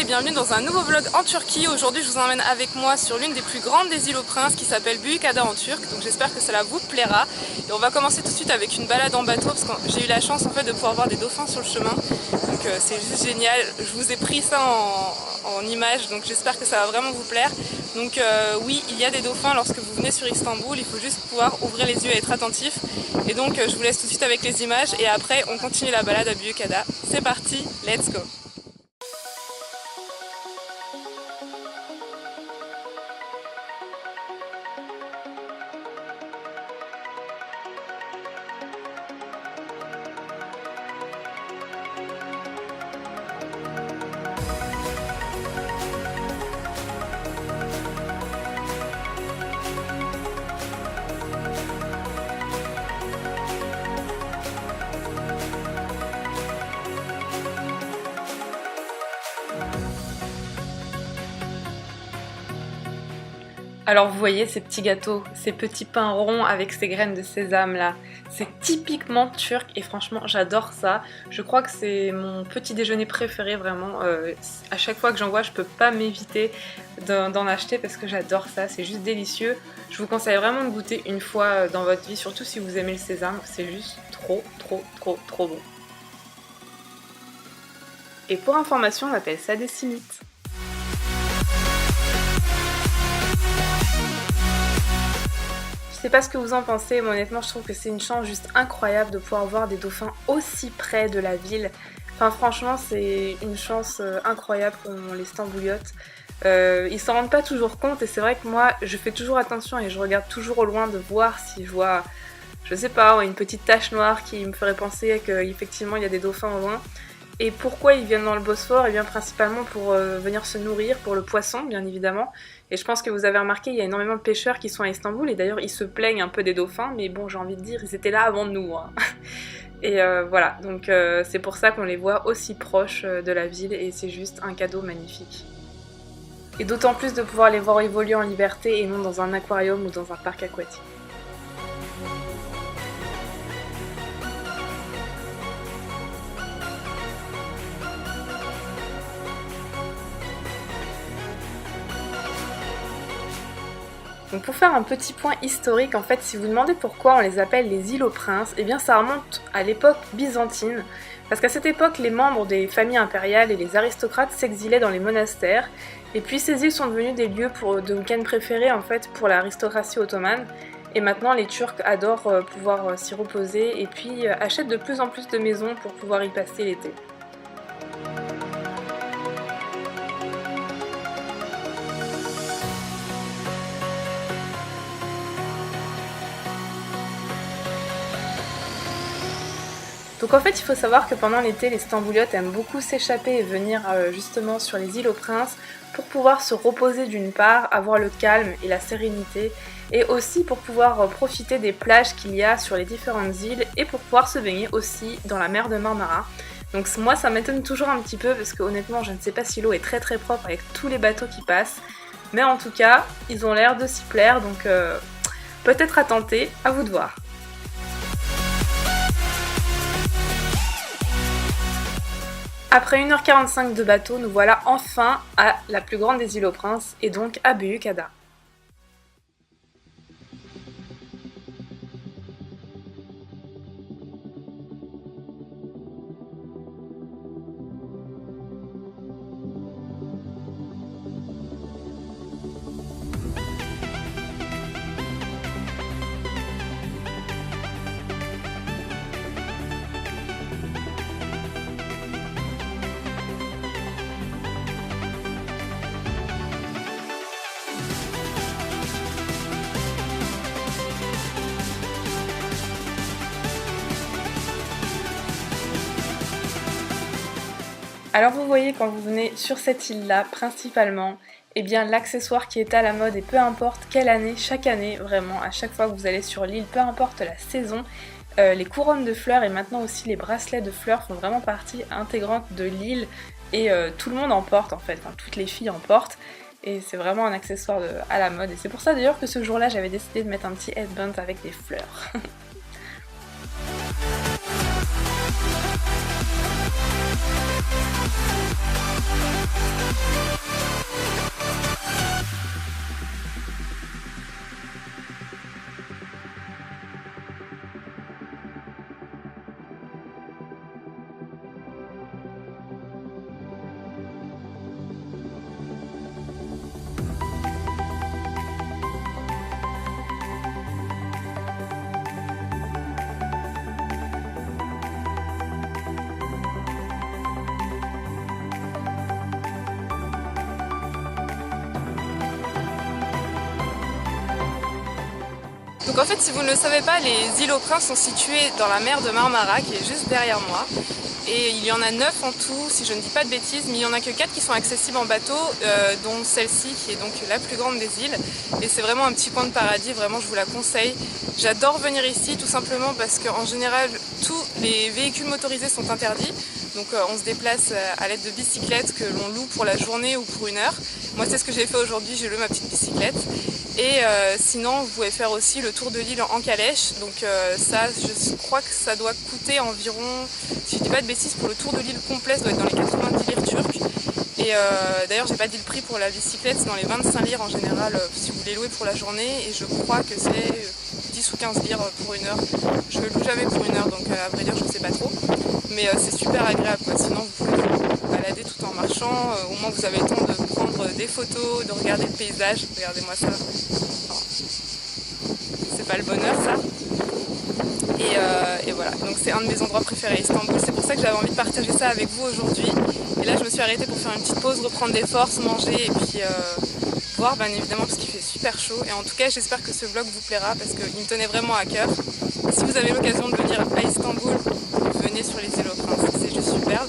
et bienvenue dans un nouveau vlog en Turquie. Aujourd'hui je vous emmène avec moi sur l'une des plus grandes des îles aux Princes qui s'appelle Büyükada en turc. Donc j'espère que cela vous plaira. Et on va commencer tout de suite avec une balade en bateau parce que j'ai eu la chance en fait de pouvoir voir des dauphins sur le chemin. Donc c'est juste génial. Je vous ai pris ça en image, donc j'espère que ça va vraiment vous plaire. Donc oui, il y a des dauphins lorsque vous venez sur Istanbul, il faut juste pouvoir ouvrir les yeux et être attentif. Et donc je vous laisse tout de suite avec les images et après on continue la balade à Büyükada. C'est parti, let's go! Alors vous voyez ces petits gâteaux, ces petits pains ronds avec ces graines de sésame là, c'est typiquement turc et franchement j'adore ça. Je crois que c'est mon petit déjeuner préféré vraiment, à chaque fois que j'en vois je peux pas m'éviter d'en acheter parce que j'adore ça, c'est juste délicieux. Je vous conseille vraiment de goûter une fois dans votre vie, surtout si vous aimez le sésame, c'est juste trop bon. Et pour information on appelle ça des simites. Je sais pas ce que vous en pensez, mais honnêtement je trouve que c'est une chance juste incroyable de pouvoir voir des dauphins aussi près de la ville. Enfin franchement c'est une chance incroyable qu'ont les Stambouliotes. Ils s'en rendent pas toujours compte et c'est vrai que moi je fais toujours attention et je regarde toujours au loin de voir si je vois, je sais pas, une petite tache noire qui me ferait penser qu'effectivement il y a des dauphins au loin. Et pourquoi ils viennent dans le Bosphore? Eh bien principalement pour venir se nourrir, pour le poisson bien évidemment. Et je pense que vous avez remarqué, il y a énormément de pêcheurs qui sont à Istanbul et d'ailleurs ils se plaignent un peu des dauphins, mais bon j'ai envie de dire, ils étaient là avant nous. Hein. Et voilà, donc c'est pour ça qu'on les voit aussi proches de la ville et c'est juste un cadeau magnifique. Et d'autant plus de pouvoir les voir évoluer en liberté et non dans un aquarium ou dans un parc aquatique. Donc pour faire un petit point historique, en fait, si vous demandez pourquoi on les appelle les îles aux Princes, eh bien ça remonte à l'époque byzantine, parce qu'à cette époque, les membres des familles impériales et les aristocrates s'exilaient dans les monastères, et puis ces îles sont devenues des lieux de week-end préférés en fait pour l'aristocratie ottomane, et maintenant les Turcs adorent pouvoir s'y reposer, et puis achètent de plus en plus de maisons pour pouvoir y passer l'été. Donc en fait il faut savoir que pendant l'été les Stambouliotes aiment beaucoup s'échapper et venir justement sur les îles aux Princes pour pouvoir se reposer d'une part, avoir le calme et la sérénité et aussi pour pouvoir profiter des plages qu'il y a sur les différentes îles et pour pouvoir se baigner aussi dans la mer de Marmara. Donc moi ça m'étonne toujours un petit peu parce que honnêtement je ne sais pas si l'eau est très propre avec tous les bateaux qui passent, mais en tout cas ils ont l'air de s'y plaire donc peut-être à tenter, à vous de voir. Après 1h45 de bateau, nous voilà enfin à la plus grande des îles aux Princes et donc à Büyükada. Alors vous voyez quand vous venez sur cette île-là, principalement, eh bien l'accessoire qui est à la mode et peu importe quelle année, chaque année, vraiment, à chaque fois que vous allez sur l'île, peu importe la saison, les couronnes de fleurs et maintenant aussi les bracelets de fleurs font vraiment partie intégrante de l'île et tout le monde en porte en fait, enfin, toutes les filles en portent. Et c'est vraiment un accessoire à la mode. Et c'est pour ça d'ailleurs que ce jour-là, j'avais décidé de mettre un petit headband avec des fleurs. Donc en fait, si vous ne le savez pas, les îles aux Princes sont situées dans la mer de Marmara qui est juste derrière moi. Et il y en a 9 en tout, si je ne dis pas de bêtises, mais il n'y en a que 4 qui sont accessibles en bateau, dont celle-ci qui est donc la plus grande des îles. Et c'est vraiment un petit coin de paradis, vraiment je vous la conseille. J'adore venir ici tout simplement parce qu'en général tous les véhicules motorisés sont interdits. Donc on se déplace à l'aide de bicyclettes que l'on loue pour la journée ou pour une heure. Moi c'est ce que j'ai fait aujourd'hui, j'ai loué ma petite bicyclette. Et sinon vous pouvez faire aussi le tour de l'île en calèche, donc ça je crois que ça doit coûter environ, si je dis pas de bêtises, pour le tour de l'île complet ça doit être dans les 90 lire turques. Et d'ailleurs j'ai pas dit le prix pour la bicyclette, c'est dans les 25 lire en général si vous voulez louer pour la journée, et je crois que c'est 10 ou 15 lire pour une heure. Je ne loue jamais pour une heure, donc à vrai dire je ne sais pas trop, mais c'est super agréable quoi. Sinon vous pouvez vous balader tout en marchant, au moins vous avez le temps de prendre des photos, de regarder le paysage. Regardez-moi ça. C'est pas le bonheur ça. Et voilà, donc c'est un de mes endroits préférés à Istanbul, c'est pour ça que j'avais envie de partager ça avec vous aujourd'hui. Et là je me suis arrêtée pour faire une petite pause, reprendre des forces, manger et puis boire bien évidemment parce qu'il fait super chaud. Et en tout cas j'espère que ce vlog vous plaira parce qu'il me tenait vraiment à cœur. Si vous avez l'occasion de venir à Istanbul, venez sur les îles aux Princes, c'est juste superbe.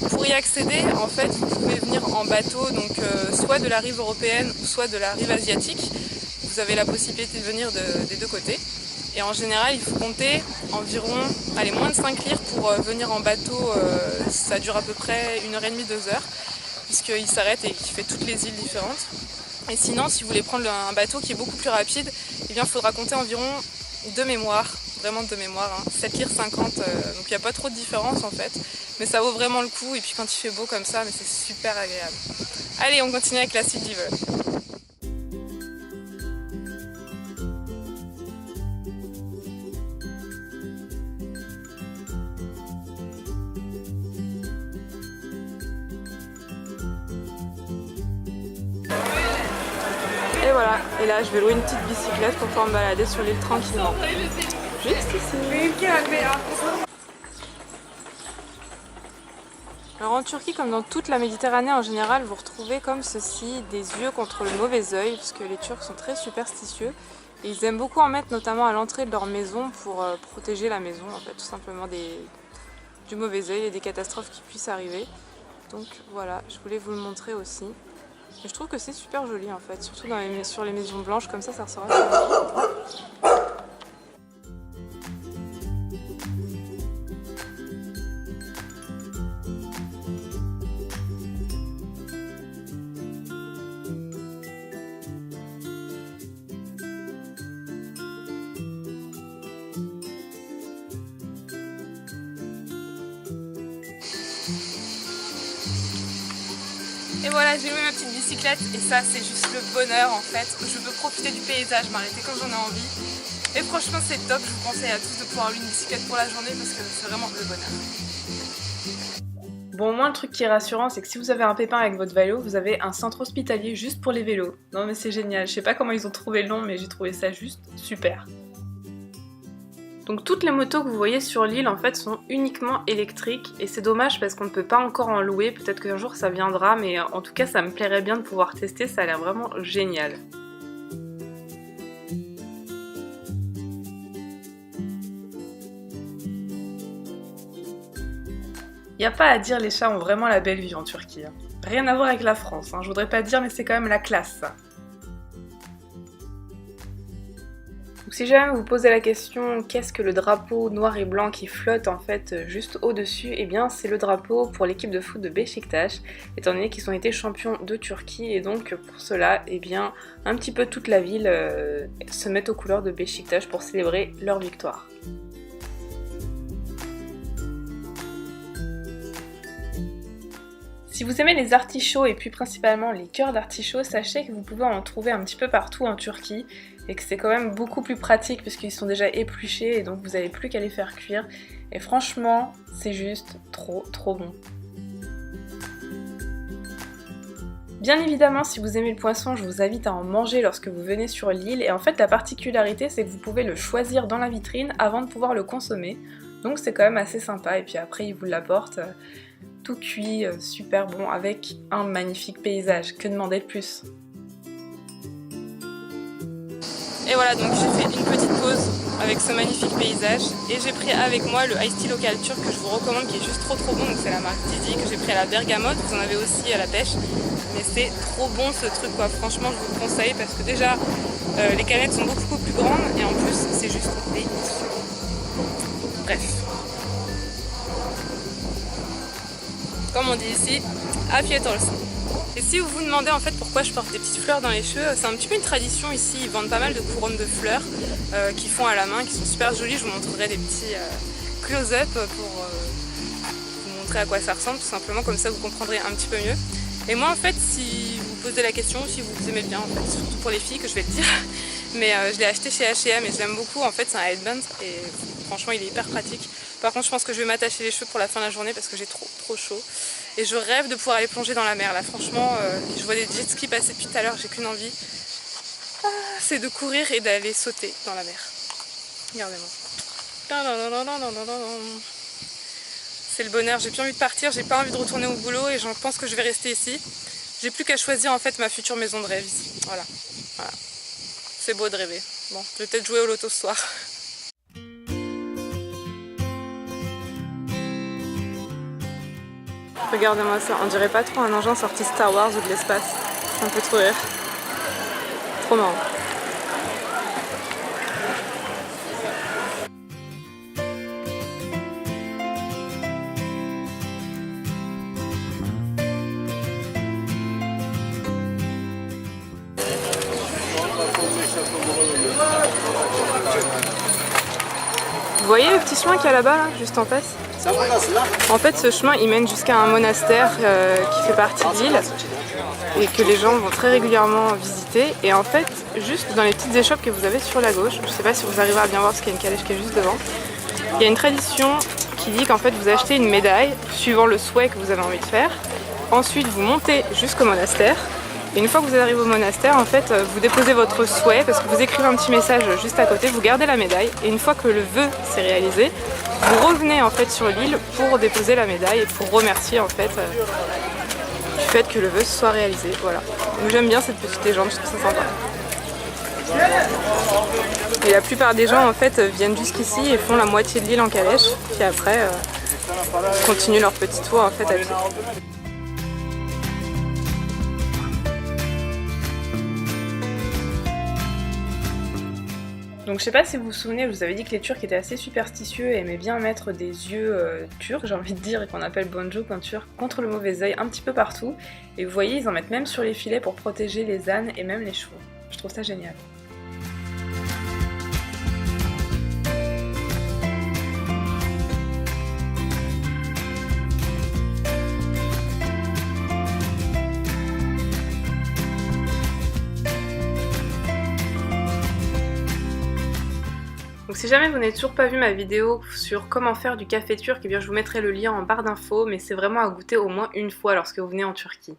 Pour y accéder, en fait, vous pouvez venir en bateau, donc soit de la rive européenne ou soit de la rive asiatique. Vous avez la possibilité de venir des deux côtés. Et en général, il faut compter environ moins de 5 lires pour venir en bateau. Ça dure à peu près 1h30, 2 heures, puisqu'il s'arrête et qu'il fait toutes les îles différentes. Et sinon, si vous voulez prendre un bateau qui est beaucoup plus rapide, eh bien, il faudra compter environ de mémoire, vraiment de mémoire, 7 lires 50, donc il n'y a pas trop de différence en fait. Mais ça vaut vraiment le coup, et puis quand il fait beau comme ça, mais c'est super agréable. Allez, on continue avec la suite du vlog. Et voilà, et là je vais louer une petite bicyclette pour pouvoir me balader sur l'île tranquillement. Juste ici. Alors en Turquie, comme dans toute la Méditerranée en général, vous retrouvez comme ceci des yeux contre le mauvais œil, parce que les Turcs sont très superstitieux. Et ils aiment beaucoup en mettre notamment à l'entrée de leur maison pour protéger la maison, en fait, tout simplement du mauvais œil et des catastrophes qui puissent arriver. Donc voilà, je voulais vous le montrer aussi. Et je trouve que c'est super joli en fait, surtout sur les maisons blanches, comme ça ressort assez joli. Et voilà, j'ai loué ma petite bicyclette et ça c'est juste le bonheur en fait. Je peux profiter du paysage, m'arrêter quand j'en ai envie. Et franchement c'est top, je vous conseille à tous de pouvoir louer une bicyclette pour la journée parce que c'est vraiment le bonheur. Bon, au moins le truc qui est rassurant, c'est que si vous avez un pépin avec votre vélo, vous avez un centre hospitalier juste pour les vélos. Non mais c'est génial, je sais pas comment ils ont trouvé le nom, mais j'ai trouvé ça juste super. Donc toutes les motos que vous voyez sur l'île en fait sont uniquement électriques et c'est dommage parce qu'on ne peut pas encore en louer, peut-être qu'un jour ça viendra, mais en tout cas ça me plairait bien de pouvoir tester, ça a l'air vraiment génial. Y a pas à dire, les chats ont vraiment la belle vie en Turquie. Rien à voir avec la France, je voudrais pas dire mais c'est quand même la classe ça. Donc si jamais vous posez la question qu'est-ce que le drapeau noir et blanc qui flotte en fait juste au-dessus, eh bien c'est le drapeau pour l'équipe de foot de Beşiktaş, étant donné qu'ils ont été champions de Turquie et donc pour cela, eh bien un petit peu toute la ville se met aux couleurs de Beşiktaş pour célébrer leur victoire. Si vous aimez les artichauts et puis principalement les cœurs d'artichauts, sachez que vous pouvez en trouver un petit peu partout en Turquie et que c'est quand même beaucoup plus pratique puisqu'ils sont déjà épluchés et donc vous n'avez plus qu'à les faire cuire. Et franchement, c'est juste trop bon. Bien évidemment, si vous aimez le poisson, je vous invite à en manger lorsque vous venez sur l'île et en fait la particularité c'est que vous pouvez le choisir dans la vitrine avant de pouvoir le consommer. Donc c'est quand même assez sympa et puis après ils vous l'apportent tout cuit, super bon, avec un magnifique paysage. Que demander de plus? Et voilà, donc j'ai fait une petite pause avec ce magnifique paysage. Et j'ai pris avec moi le Iced Tea local turc que je vous recommande, qui est juste trop bon. Donc c'est la marque Didi que j'ai pris à la bergamote. Vous en avez aussi à la pêche. Mais c'est trop bon ce truc quoi. Franchement je vous le conseille parce que déjà les canettes sont beaucoup plus grandes et en plus c'est juste délicieux. Bref. Comme on dit ici, afiyet olsun. Et si vous vous demandez en fait pourquoi je porte des petites fleurs dans les cheveux, c'est un petit peu une tradition ici, ils vendent pas mal de couronnes de fleurs qu'ils font à la main, qui sont super jolies. Je vous montrerai des petits close-up pour vous montrer à quoi ça ressemble, tout simplement, comme ça vous comprendrez un petit peu mieux. Et moi en fait, si vous posez la question, si vous aimez bien, en fait, surtout pour les filles que je vais le dire, mais je l'ai acheté chez H&M et je l'aime beaucoup, en fait c'est un headband et franchement il est hyper pratique. Par contre je pense que je vais m'attacher les cheveux pour la fin de la journée parce que j'ai trop chaud. Et je rêve de pouvoir aller plonger dans la mer là, franchement je vois des jet skis passer depuis tout à l'heure, j'ai qu'une envie, c'est de courir et d'aller sauter dans la mer. Regardez-moi. C'est le bonheur, j'ai plus envie de partir, j'ai pas envie de retourner au boulot et je pense que je vais rester ici. J'ai plus qu'à choisir en fait ma future maison de rêve ici. Voilà. C'est beau de rêver. Bon, je vais peut-être jouer au loto ce soir. Regardez-moi ça, on dirait pas trop un engin sorti Star Wars ou de l'espace. Ça me fait trop rire. Trop marrant. Vous voyez le petit chemin qu'il y a là-bas, là, juste en face? En fait, ce chemin, il mène jusqu'à un monastère qui fait partie de l'île et que les gens vont très régulièrement visiter. Et en fait, juste dans les petites échoppes que vous avez sur la gauche, je ne sais pas si vous arrivez à bien voir parce qu'il y a une calèche qui est juste devant, il y a une tradition qui dit qu'en fait, vous achetez une médaille suivant le souhait que vous avez envie de faire. Ensuite, vous montez jusqu'au monastère. Et une fois que vous arrivez au monastère, en fait, vous déposez votre souhait parce que vous écrivez un petit message juste à côté, vous gardez la médaille et une fois que le vœu s'est réalisé, vous revenez en fait sur l'île pour déposer la médaille et pour remercier en fait du fait que le vœu soit réalisé. Voilà. Donc j'aime bien cette petite légende, je trouve ça sympa. Et la plupart des gens en fait viennent jusqu'ici et font la moitié de l'île en calèche, puis après continuent leur petit tour en fait à pied. Donc je sais pas si vous vous souvenez, je vous avais dit que les Turcs étaient assez superstitieux et aimaient bien mettre des yeux turcs, j'ai envie de dire, et qu'on appelle boncuk en turc, contre le mauvais œil un petit peu partout. Et vous voyez, ils en mettent même sur les filets pour protéger les ânes et même les chevaux. Je trouve ça génial. Donc si jamais vous n'avez toujours pas vu ma vidéo sur comment faire du café turc, eh bien je vous mettrai le lien en barre d'infos, mais c'est vraiment à goûter au moins une fois lorsque vous venez en Turquie.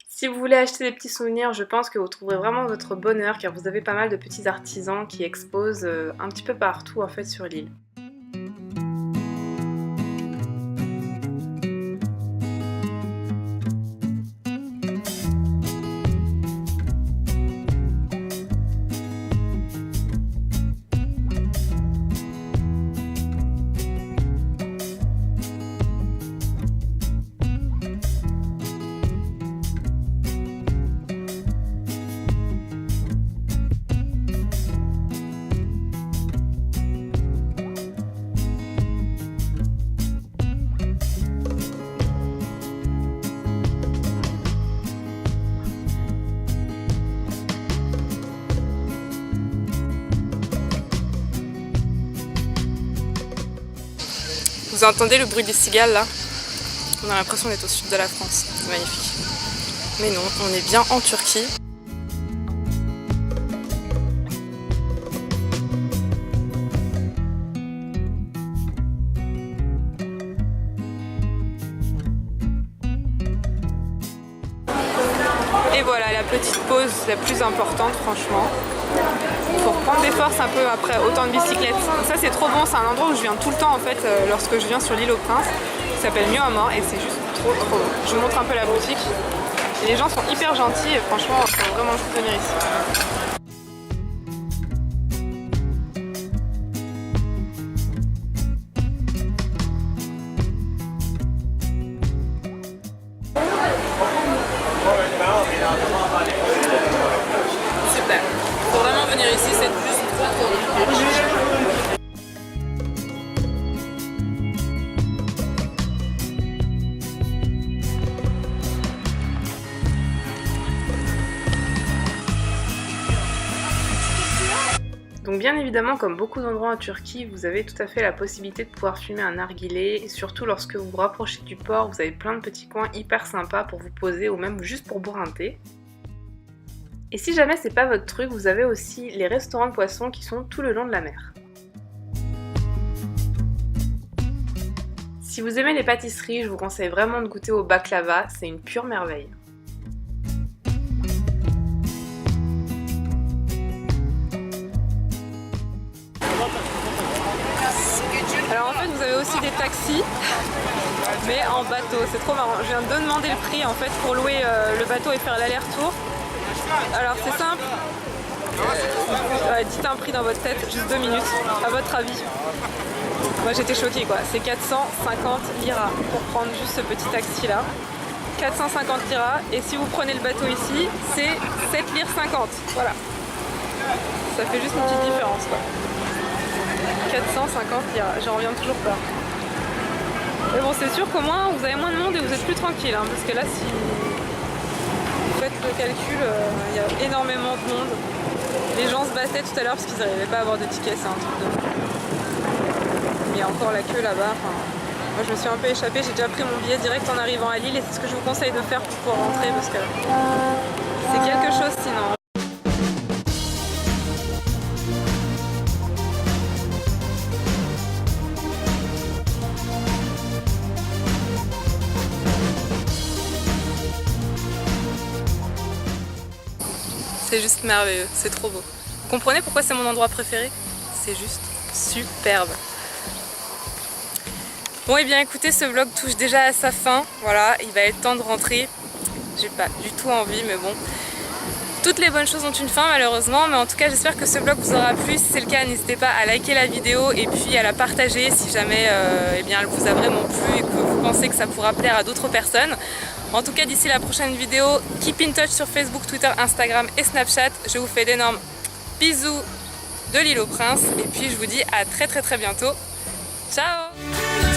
Si vous voulez acheter des petits souvenirs, je pense que vous trouverez vraiment votre bonheur car vous avez pas mal de petits artisans qui exposent un petit peu partout en fait sur l'île. Vous entendez le bruit des cigales là? On a l'impression d'être au sud de la France, c'est magnifique. Mais non, on est bien en Turquie. Et voilà la petite pause la plus importante franchement. Pour prendre des forces un peu après autant de bicyclettes. Ça c'est trop bon, c'est un endroit où je viens tout le temps en fait lorsque je viens sur l'île aux Princes. Ça s'appelle Mioamor et c'est juste trop bon. Je vous montre un peu la boutique. Et les gens sont hyper gentils et franchement ça vaut vraiment le coup de venir ici. Donc bien évidemment, comme beaucoup d'endroits en Turquie, vous avez tout à fait la possibilité de pouvoir fumer un narguilé, et surtout lorsque vous vous rapprochez du port, vous avez plein de petits coins hyper sympas pour vous poser ou même juste pour boire un thé. Et si jamais c'est pas votre truc, vous avez aussi les restaurants de poissons qui sont tout le long de la mer. Si vous aimez les pâtisseries, je vous conseille vraiment de goûter au baklava, c'est une pure merveille. Alors en fait vous avez aussi des taxis, mais en bateau, c'est trop marrant. Je viens de demander le prix en fait pour louer le bateau et faire l'aller-retour. Alors c'est simple, dites un prix dans votre tête, juste 2 minutes, à votre avis. Moi j'étais choquée quoi, c'est 450 liras pour prendre juste ce petit taxi là. 450 liras, et si vous prenez le bateau ici, c'est 7 lire 50, voilà. Ça fait juste une petite différence quoi. 450 liras, j'en reviens toujours pas. Mais bon, c'est sûr qu'au moins vous avez moins de monde et vous êtes plus tranquille, hein, parce que là, si vous faites le calcul, il y a énormément de monde. Les gens se battaient tout à l'heure parce qu'ils n'arrivaient pas à avoir de tickets, c'est un truc de... Il y a encore la queue là-bas. Enfin, moi, je me suis un peu échappée, j'ai déjà pris mon billet direct en arrivant à Lille et c'est ce que je vous conseille de faire pour pouvoir rentrer parce que c'est quelque chose sinon. C'est juste merveilleux, c'est trop beau. Vous comprenez pourquoi c'est mon endroit préféré? C'est juste superbe. Bon et bien écoutez, ce vlog touche déjà à sa fin. Voilà, il va être temps de rentrer. J'ai pas du tout envie, mais bon. Toutes les bonnes choses ont une fin malheureusement, mais en tout cas j'espère que ce vlog vous aura plu. Si c'est le cas, n'hésitez pas à liker la vidéo et puis à la partager si jamais eh bien, elle vous a vraiment plu et que vous pensez que ça pourra plaire à d'autres personnes. En tout cas, d'ici la prochaine vidéo, keep in touch sur Facebook, Twitter, Instagram et Snapchat. Je vous fais d'énormes bisous de l'île aux Princes et puis je vous dis à très bientôt. Ciao!